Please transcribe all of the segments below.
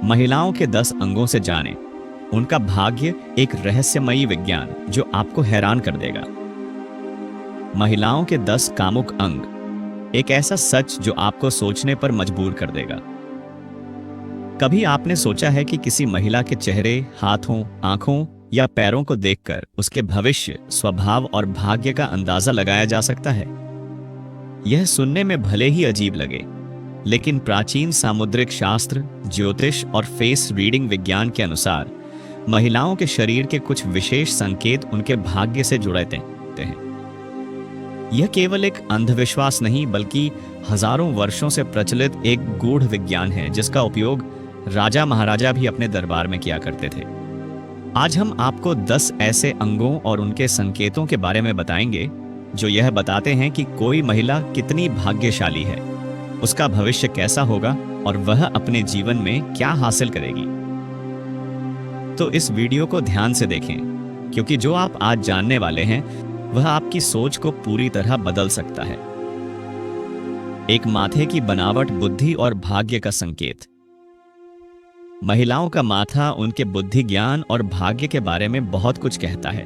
महिलाओं के 10 अंगों से जानें। उनका भाग्य एक रहस्यमयी विज्ञान जो आपको हैरान कर देगा। महिलाओं के 10 कामुक अंग, एक ऐसा सच जो आपको सोचने पर मजबूर कर देगा। कभी आपने सोचा है कि किसी महिला के चेहरे, हाथों, आंखों या पैरों को देखकर उसके भविष्य, स्वभाव और भाग्य का अंदाजा लगाया जा सकता है? यह सुनने में भले ही अजीब लगे, लेकिन प्राचीन सामुद्रिक शास्त्र, ज्योतिष और फेस रीडिंग विज्ञान के अनुसार महिलाओं के शरीर के कुछ विशेष संकेत उनके भाग्य से जुड़े होते हैं। यह केवल एक अंधविश्वास नहीं, बल्कि हजारों वर्षों से प्रचलित एक गूढ़ विज्ञान है जिसका उपयोग राजा महाराजा भी अपने दरबार में किया करते थे। आज हम आपको 10 ऐसे अंगों और उनके संकेतों के बारे में बताएंगे जो यह बताते हैं कि कोई महिला कितनी भाग्यशाली है, उसका भविष्य कैसा होगा और वह अपने जीवन में क्या हासिल करेगी। तो इस वीडियो को ध्यान से देखें, क्योंकि जो आप आज जानने वाले हैं वह आपकी सोच को पूरी तरह बदल सकता है। एक माथे की बनावट बुद्धि और भाग्य का संकेत। महिलाओं का माथा उनके बुद्धि, ज्ञान और भाग्य के बारे में बहुत कुछ कहता है।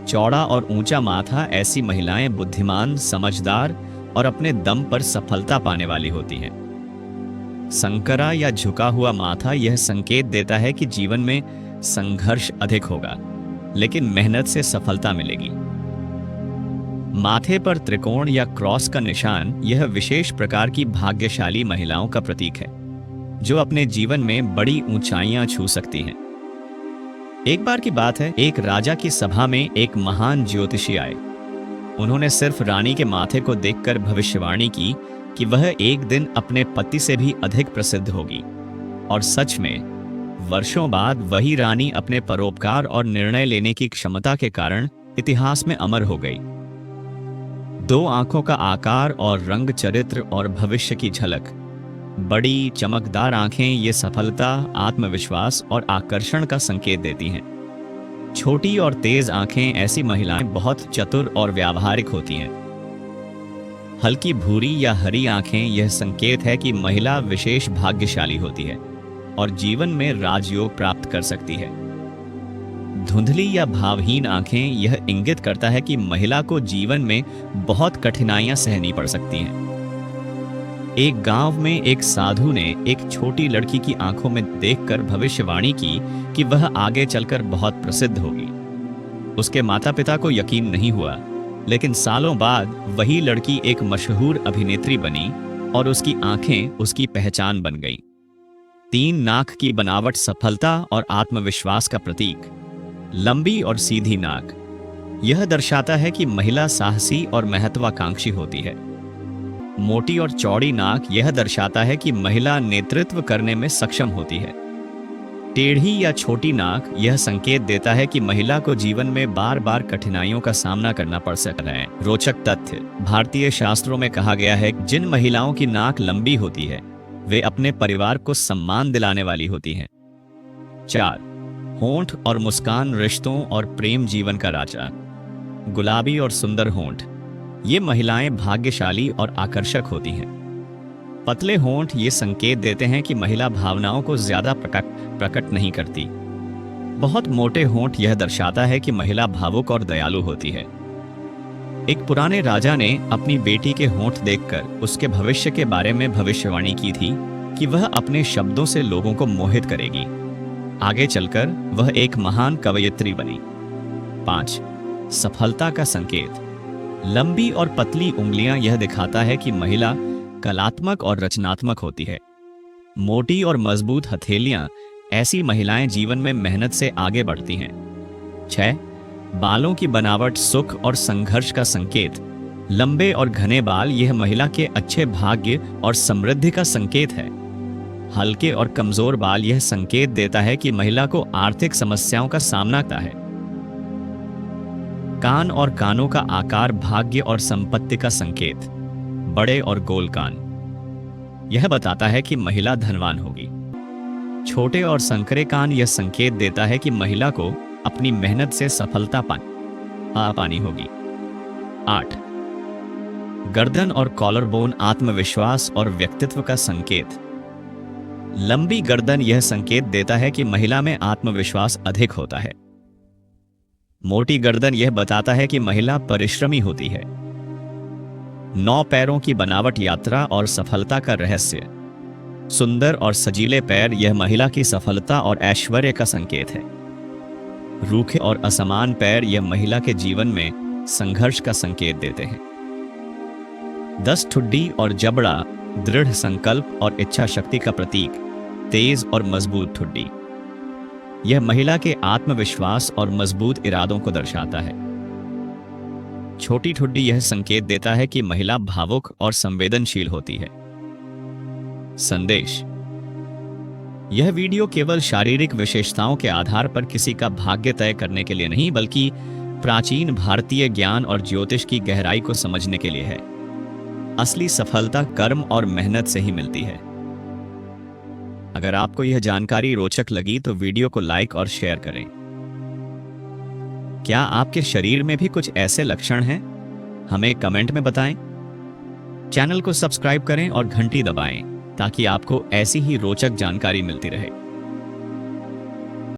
चौड़ा और ऊंचा माथा ऐसी महिलाएं बुद्धिमान, समझदार और अपने दम पर सफलता पाने वाली होती हैं। संकरा या झुका हुआ माथा यह संकेत देता है कि जीवन में संघर्ष अधिक होगा, लेकिन मेहनत से सफलता मिलेगी। माथे पर त्रिकोण या क्रॉस का निशान यह विशेष प्रकार की भाग्यशाली महिलाओं का प्रतीक है, जो अपने जीवन में बड़ी ऊंचाइयां छू सकती हैं। एक बार की बात है, एक राजा की सभा में एक महान ज्योतिषी आए। उन्होंने सिर्फ रानी के माथे को देखकर भविष्यवाणी की कि वह एक दिन अपने पति से भी अधिक प्रसिद्ध होगी। और सच में वर्षों बाद वही रानी अपने परोपकार और निर्णय लेने की क्षमता के कारण इतिहास में अमर हो गई। 2 आंखों का आकार और रंग, चरित्र और भविष्य की झलक। बड़ी चमकदार आंखें ये सफलता, आत्मविश्वास और आकर्षण का संकेत देती हैं। छोटी और तेज आंखें ऐसी महिलाएं बहुत चतुर और व्यावहारिक होती हैं। हल्की भूरी या हरी आंखें यह संकेत है कि महिला विशेष भाग्यशाली होती है और जीवन में राजयोग प्राप्त कर सकती है। धुंधली या भावहीन आंखें यह इंगित करता है कि महिला को जीवन में बहुत कठिनाइयां सहनी पड़ सकती हैं। एक गांव में एक साधु ने एक छोटी लड़की की आंखों में देखकर भविष्यवाणी की कि वह आगे चलकर बहुत प्रसिद्ध होगी। उसके माता पिता को यकीन नहीं हुआ, लेकिन सालों बाद वही लड़की एक मशहूर अभिनेत्री बनी और उसकी आंखें उसकी पहचान बन गईं। 3 नाक की बनावट सफलता और आत्मविश्वास का प्रतीक। लंबी और सीधी नाक यह दर्शाता है कि महिला साहसी और महत्वाकांक्षी होती है। मोटी और चौड़ी नाक यह दर्शाता है कि महिला नेतृत्व करने में सक्षम होती है। टेढ़ी या छोटी नाक यह संकेत देता है कि महिला को जीवन में बार बार कठिनाइयों का सामना करना पड़ सकता है। रोचक तथ्य, भारतीय शास्त्रों में कहा गया है कि जिन महिलाओं की नाक लंबी होती है वे अपने परिवार को सम्मान दिलाने वाली होती हैं। 4. होंठ और मुस्कान रिश्तों और प्रेम जीवन का राजा। गुलाबी और सुंदर होंठ ये महिलाएं भाग्यशाली और आकर्षक होती हैं। पतले होंठ ये संकेत देते हैं कि महिला भावनाओं को ज्यादा प्रकट नहीं करती। बहुत मोटे होंठ यह दर्शाता है कि महिला भावुक और दयालु होती है। एक पुराने राजा ने अपनी बेटी के होंठ देखकर उसके भविष्य के बारे में भविष्यवाणी की थी कि वह अपने शब्दों से लोगों को मोहित करेगी। आगे चलकर वह एक महान कवयित्री बनी। 5. सफलता का संकेत। लंबी और पतली उंगलियां यह दिखाता है कि महिला कलात्मक और रचनात्मक होती है। मोटी और मजबूत हथेलियां ऐसी महिलाएं जीवन में मेहनत से आगे बढ़ती हैं। 6. बालों की बनावट सुख और संघर्ष का संकेत। लंबे और घने बाल यह महिला के अच्छे भाग्य और समृद्धि का संकेत है। हल्के और कमजोर बाल यह संकेत देता है कि महिला को आर्थिक समस्याओं का सामना करना है। कान और कानों का आकार भाग्य और संपत्ति का संकेत। बड़े और गोल कान यह बताता है कि महिला धनवान होगी। छोटे और संकरे कान यह संकेत देता है कि महिला को अपनी मेहनत से सफलता पानी होगी। 8. गर्दन और कॉलर बोन आत्मविश्वास और व्यक्तित्व का संकेत। लंबी गर्दन यह संकेत देता है कि महिला में आत्मविश्वास अधिक होता है। मोटी गर्दन यह बताता है कि महिला परिश्रमी होती है। 9 पैरों की बनावट यात्रा और सफलता का रहस्य। सुंदर और सजीले पैर यह महिला की सफलता और ऐश्वर्य का संकेत है। रूखे और असमान पैर यह महिला के जीवन में संघर्ष का संकेत देते हैं। 10 ठुड्डी और जबड़ा दृढ़ संकल्प और इच्छा शक्ति का प्रतीक। तेज और मजबूत ठुड्डी यह महिला के आत्मविश्वास और मजबूत इरादों को दर्शाता है। छोटी ठुड्डी यह संकेत देता है कि महिला भावुक और संवेदनशील होती है। संदेश। यह वीडियो केवल शारीरिक विशेषताओं के आधार पर किसी का भाग्य तय करने के लिए नहीं, बल्कि प्राचीन भारतीय ज्ञान और ज्योतिष की गहराई को समझने के लिए है। असली सफलता कर्म और मेहनत से ही मिलती है। अगर आपको यह जानकारी रोचक लगी तो वीडियो को लाइक और शेयर करें। क्या आपके शरीर में भी कुछ ऐसे लक्षण हैं? हमें कमेंट में बताएं। चैनल को सब्सक्राइब करें और घंटी दबाएं ताकि आपको ऐसी ही रोचक जानकारी मिलती रहे।